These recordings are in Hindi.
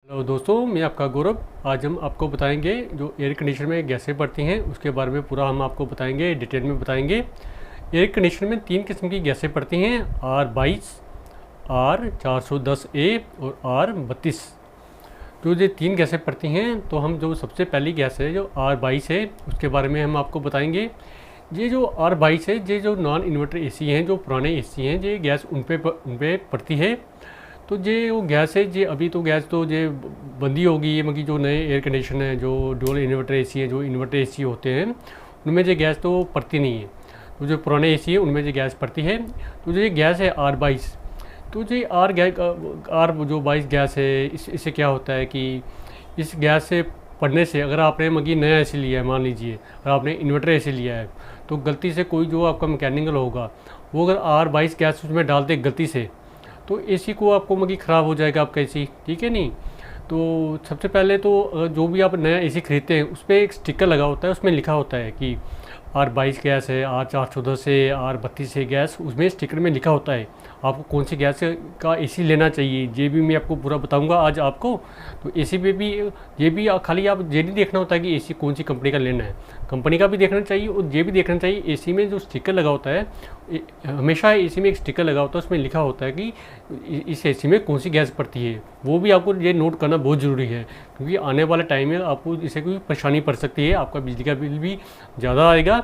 हेलो दोस्तों, मैं आपका गौरव। आज हम आपको बताएंगे जो एयर कंडीशनर में गैसें पड़ती हैं उसके बारे में पूरा हम आपको बताएंगे, डिटेल में बताएंगे। एयर कंडीशनर में 3 किस्म की गैसें पड़ती हैं, R22, R410A और R32। जो ये 3 गैसें पड़ती हैं, तो हम जो सबसे पहली गैस है जो R22 है उसके बारे में हम आपको बताएंगे। ये जो R22 है, ये जो नॉन इन्वर्टर एसी हैं, जो पुराने एसी हैं, ये गैस उन पे पड़ती है। तो ये वो गैस है, ये अभी तो गैस तो ये बंदी होगी, ये मतलब जो नए एयर कंडीशन है, जो डुअल इन्वर्टर एसी है, जो इन्वर्टर एसी होते हैं उनमें ये गैस तो पड़ती नहीं है। तो जो पुराने एसी है उनमें ये गैस पड़ती है। तो जो ये गैस है R22, तो ये R22 गैस है, इससे क्या होता है कि इस गैस से पड़ने से, अगर आपने मगी नया एसी लिया है, मान लीजिए अगर आपने इन्वर्टर एसी लिया है, तो गलती से कोई जो आपका मैकेनिकल होगा वो अगर R22 गैस उसमें डाल दे गलती से, तो एसी को आपको मगी ख़राब हो जाएगा आपका एसी, ठीक है नहीं। तो सबसे पहले तो जो भी आप नया एसी खरीदते हैं उस पर एक स्टिकर लगा होता है, उसमें लिखा होता है कि R22 गैस है, R410 है, R32 है गैस, उसमें स्टिकर में लिखा होता है आपको कौन सी गैस का एसी लेना चाहिए। ये भी मैं आपको पूरा बताऊंगा आज आपको। तो एसी पे भी ये भी खाली आप ये नहीं देखना होता है कि एसी कौन सी कंपनी का लेना है, कंपनी का भी देखना चाहिए और ये भी देखना चाहिए एसी में जो स्टिकर लगा होता है, हमेशा एसी में एक स्टिकर लगा होता है, उसमें लिखा होता है कि इस एसी में कौन सी गैस पड़ती है। वो भी आपको ये नोट करना बहुत ज़रूरी है, क्योंकि आने वाले टाइम में आपको इससे कोई परेशानी पड़ सकती है, आपका बिजली का बिल भी ज़्यादा आएगा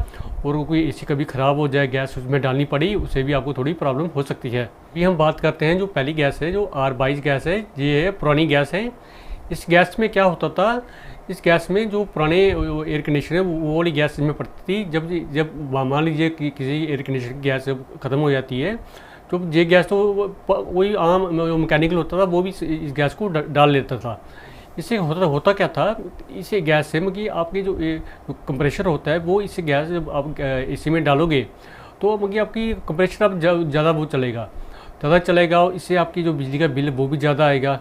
और कोई एसी कभी ख़राब हो जाए, गैस उसमें डालनी पड़ी, उससे भी आपको थोड़ी प्रॉब्लम हो सकती है। अभी हम बात करते हैं जो पहली गैस है, जो R22 गैस है, ये है पुरानी गैस है। इस गैस में क्या होता था, इस गैस में जो पुराने एयर कंडीशनर है वो वाली गैस इसमें पड़ती थी। जब मान लीजिए कि किसी एयर कंडीशनर की गैस ख़त्म हो जाती है, तो ये गैस तो वही आम मैकेनिकल होता था, वो भी इस गैस को डाल लेता था। इससे होता क्या था, इस गैस से मतलब आपके जो कंप्रेशर होता है वो इस गैस जब आप एसी में डालोगे तो मतलब आपकी कंप्रेशर अब ज़्यादा वो ज़्यादा चलेगा, इससे आपकी जो बिजली का बिल वो भी ज़्यादा आएगा,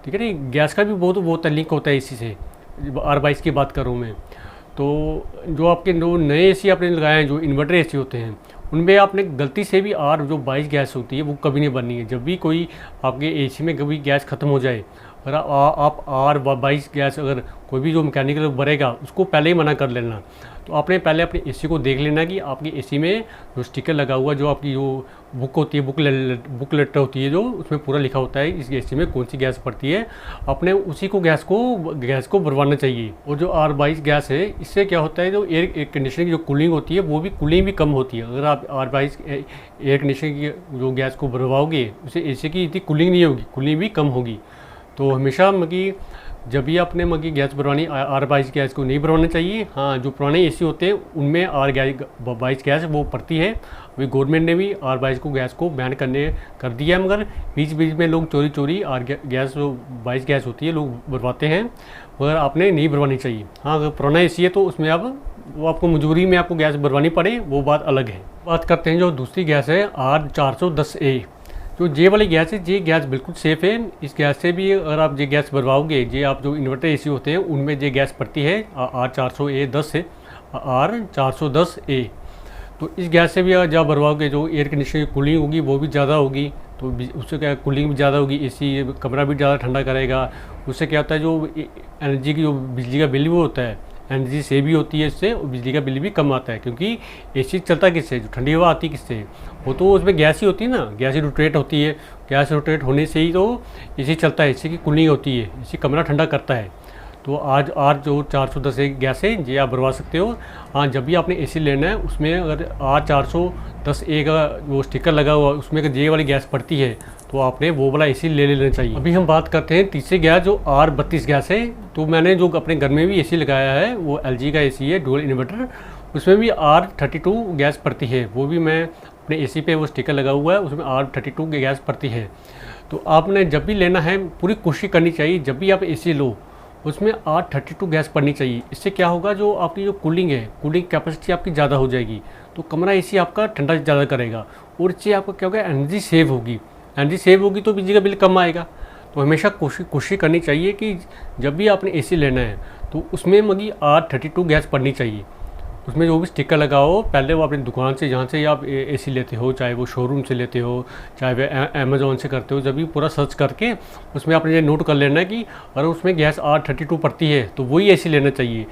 ठीक है नहीं। गैस का भी बहुत लिंक होता है इसी से। R22 की बात करूँ मैं, तो जो आपके जो नए एसी आपने लगाए हैं, जो इन्वर्टर एसी होते हैं, उनमें आपने गलती से भी R22 गैस होती है वो कभी नहीं बननी है। जब भी कोई आपके एसी में कभी गैस ख़त्म हो जाए, अगर आप R22 गैस अगर कोई भी जो मैकेनिकल भरेगा उसको पहले ही मना कर लेना। तो आपने पहले अपने एसी को देख लेना कि आपके एसी में जो स्टिकर लगा हुआ, जो आपकी जो बुक होती है, बुक लेटर होती है, जो उसमें पूरा लिखा होता है इस एसी में कौन सी गैस पड़ती है, अपने उसी को गैस को भरवाना चाहिए। और जो R22 गैस है, इससे क्या होता है, जो एयर कंडीशनर की जो कूलिंग होती है वो भी कूलिंग भी कम होती है। अगर आप R22 एयर कंडीशनर की जो गैस को भरवाओगे उससे एसी की इतनी कूलिंग नहीं होगी, कूलिंग भी कम होगी। तो हमेशा मगी जब भी आपने मगी गैस भरवानी, R22 गैस को नहीं भरवाना चाहिए। हाँ, जो पुराने एसी होते हैं उनमें R22 गैस वो पड़ती है। अभी गवर्नमेंट ने भी R22 गैस को बैन कर दिया है, मगर बीच बीच में लोग चोरी R22 गैस होती है लोग भरवाते हैं, मगर आपने नहीं भरवानी चाहिए। हाँ, अगर पुराना एसी है तो उसमें वो आपको मजबूरी में आपको गैस भरवानी पड़े, वो बात अलग है। बात करते हैं जो दूसरी गैस है R410A। जो ये वाली गैस है, ये गैस बिल्कुल सेफ़ है। इस गैस से भी अगर आप ये गैस भरवाओगे, ये आप जो इन्वर्टर एसी होते हैं उनमें ये गैस पड़ती है, R410 है, R410A। तो इस गैस से भी जब भरवाओगे, जो एयर कंडीशनर की कूलिंग होगी वो भी ज़्यादा होगी, तो उससे क्या कूलिंग भी ज़्यादा होगी, एसी कमरा भी ज़्यादा ठंडा करेगा। उससे क्या होता है, जो एनर्जी की जो बिजली का बिल वो होता है, एनर्जी सेव भी होती है इससे, और बिजली का बिल भी कम आता है। क्योंकि एसी चलता किससे, जो ठंडी हवा आती है किससे, वो तो उसमें गैस ही होती है ना, गैस ही रोटेट होती है। गैस रोटेट होने से ही तो एसी चलता है, एसी की कूलिंग होती है, एसी कमरा ठंडा करता है। तो आज जो 410 गैस है ये आप भरवा सकते हो। हाँ, जब भी आपने एसी लेना है उसमें अगर R410A का वो स्टिकर लगा हुआ उसमें अगर ये वाली गैस पड़ती है तो आपने वो वाला एसी ले लेना चाहिए। अभी हम बात करते हैं तीसरी गैस, जो R32 गैस है। तो मैंने जो अपने घर में भी एसी लगाया है वो LG का एसी है, डुअल इन्वर्टर, उसमें भी R32 गैस पड़ती है। वो भी मैं अपने एसी पे वो स्टिकर लगा हुआ है, उसमें R32 गैस पड़ती है। तो आपने जब भी लेना है पूरी कोशिश करनी चाहिए, जब भी आप एसी लो उसमें R32 गैस पड़नी चाहिए। इससे क्या होगा, जो आपकी जो कूलिंग है, कूलिंग कैपेसिटी आपकी ज़्यादा हो जाएगी, तो कमरा एसी आपका ठंडा ज़्यादा करेगा, और इससे आपका क्या होगा, एनर्जी सेव होगी तो बिजली का बिल कम आएगा। तो हमेशा कोशिश करनी चाहिए कि जब भी आपने एसी लेना है तो उसमें मगी R32 गैस पड़नी चाहिए। उसमें जो भी स्टिकर लगा हो, पहले वो अपनी दुकान से जहाँ से आप एसी लेते हो, चाहे वो शोरूम से लेते हो, चाहे वो अमेज़ॉन से करते हो, जब भी पूरा सर्च करके उसमें आपने ये नोट कर लेना है कि अगर उसमें गैस R32 पड़ती है तो वही एसी लेना चाहिए।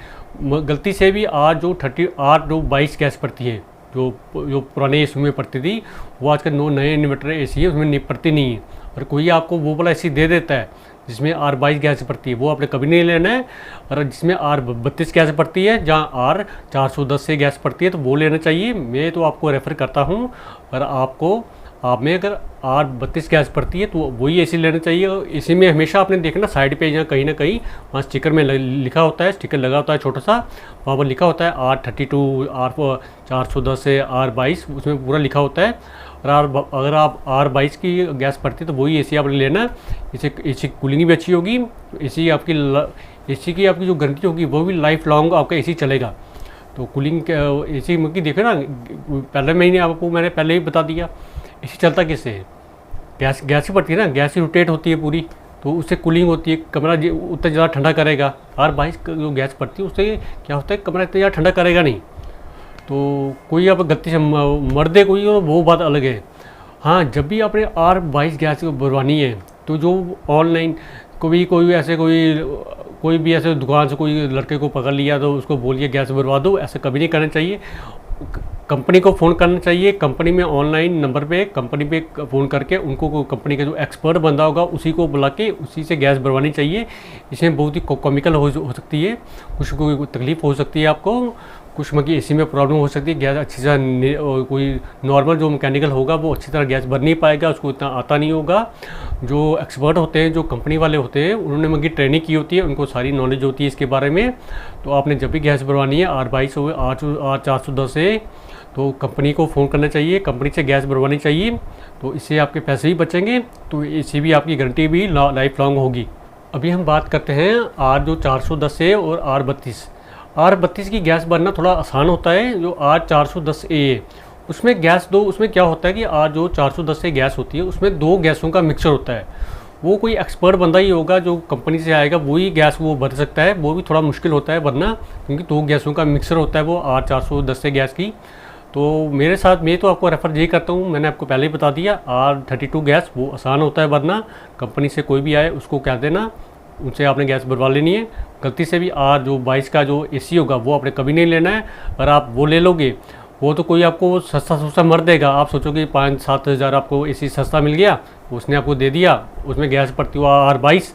गलती से भी R22 गैस पड़ती है, जो पुराने एसी में पड़ती थी, वो आजकल नए इन्वर्टर एसी है उसमें नहीं पड़ती नहीं है। और कोई आपको वो वाला एसी दे देता है जिसमें R22 गैस पड़ती है, वो आपने कभी नहीं लेना है। और जिसमें R32 गैस पड़ती है, जहाँ R410 से गैस पड़ती है, तो वो लेना चाहिए। मैं तो आपको रेफ़र करता हूँ। और आप में अगर R32 गैस पड़ती है तो वही एसी लेना चाहिए। और इसी में हमेशा आपने देखना साइड पे या कहीं ना कहीं वहाँ स्टिकर में लिखा होता है, स्टिकर लगा होता है छोटा सा, वहाँ पर लिखा होता है R32, R410 से R22, उसमें पूरा लिखा होता है। और अगर आप R22 की गैस पड़ती है तो वही एसी आपने लेना है। इससे कूलिंग भी अच्छी होगी, एसी की आपकी जो गारंटी होगी वो भी लाइफ लॉन्ग आपका एसी चलेगा। तो कूलिंग एसी की देखे ना, मैंने पहले ही बता दिया, एसी चलता किससे है? गैस ही पड़ती है ना, गैस ही रोटेट होती है पूरी, तो उससे कूलिंग होती है, कमरा उतना ज़्यादा ठंडा करेगा। R22 जो गैस पड़ती है उससे क्या होता है, कमरा इतना ज़्यादा ठंडा करेगा नहीं। तो कोई आप गलती से मर दे कोई, और वो बात अलग है। हाँ, जब भी आपने R22 गैस भरवानी है तो जो ऑनलाइन कोई भी ऐसे दुकान से कोई लड़के को पकड़ लिया तो उसको बोलिए गैस भरवा दो, ऐसा कभी नहीं करना चाहिए। कंपनी को फ़ोन करना चाहिए, कंपनी में ऑनलाइन नंबर पे कंपनी पे फ़ोन करके उनको कंपनी का जो एक्सपर्ट बंदा होगा उसी को बुला के उसी से गैस भरवानी चाहिए। इसमें बहुत ही केमिकल हो सकती है, कुछ कोई तकलीफ़ हो सकती है आपको, कुछ मतलब एसी में प्रॉब्लम हो सकती है। गैस अच्छी तरह कोई नॉर्मल जो मैकेनिकल होगा वो अच्छी तरह गैस भर नहीं पाएगा, उसको इतना आता नहीं होगा। जो एक्सपर्ट होते हैं, जो कंपनी वाले होते हैं, उन्होंने मतलब ट्रेनिंग की होती है, उनको सारी नॉलेज होती है इसके बारे में। तो आपने जब भी गैस भरवानी है R22 हो, R410 से, तो कंपनी को फ़ोन करना चाहिए, कंपनी से गैस भरवानी चाहिए। तो इससे आपके पैसे भी बचेंगे, तो इसी भी आपकी गारंटी भी लाइफ लॉन्ग होगी। अभी हम बात करते हैं R410 है और R32 की गैस भरना थोड़ा आसान होता है। जो R410A है उसमें क्या होता है कि R410 से गैस होती है, उसमें 2 गैसों का मिक्सचर होता है। वो कोई एक्सपर्ट बंदा ही होगा जो कंपनी से आएगा, वही गैस वो भर सकता है। वो भी थोड़ा मुश्किल होता है भरना, क्योंकि 2 गैसों का मिक्सचर होता है वो R410 से गैस की। तो मैं तो आपको रेफ़र यही करता हूँ, मैंने आपको पहले ही बता दिया, R32 गैस वो आसान होता है भरना। कंपनी से कोई भी आए उसको कह देना, उनसे आपने गैस भरवा लेनी है। गलती से भी R22 का जो एसी होगा वो आपने कभी नहीं लेना है। अगर आप वो ले लोगे, वो तो कोई आपको सस्ता मर देगा। आप सोचोगे 5-7 हज़ार आपको एसी सस्ता मिल गया, उसने आपको दे दिया, उसमें गैस पड़ती हुआ R22,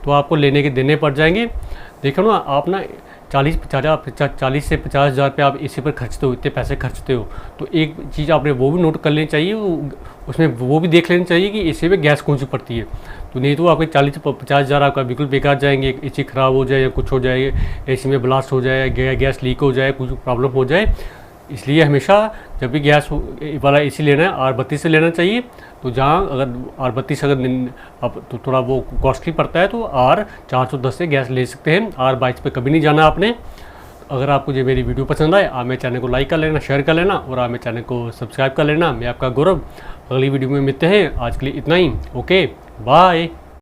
तो आपको लेने के देने पड़ जाएंगे। देखो ना, आप ना 40 से 50 हज़ार रुपये आप एसी पर खर्चते हो, इतने पैसे खर्चते हो, तो एक चीज़ आपने वो भी नोट कर लेनी चाहिए, उसमें वो भी देख लेनी चाहिए कि एसी में गैस कौन सी पड़ती है। तो नहीं तो आपके 40 से 50 हज़ार आपका बिल्कुल बेकार जाएंगे। एसी ख़राब हो जाए या कुछ हो जाए, एसी में ब्लास्ट हो जाए, गैस लीक हो जाए, कुछ प्रॉब्लम हो जाए। इसलिए हमेशा जब भी गैस वाला एसी लेना है R32 से लेना चाहिए। तो जहाँ अगर R32 अब तो थोड़ा वो कॉस्टली पड़ता है, तो R410 से गैस ले सकते हैं। R22 पे कभी नहीं जाना आपने। अगर आपको ये मेरी वीडियो पसंद आए, आप मेरे चैनल को लाइक कर लेना, शेयर कर लेना, और आप मेरे चैनल को सब्सक्राइब कर लेना। मैं आपका गौरव, अगली वीडियो में मिलते हैं। आज के लिए इतना ही। Okay, bye.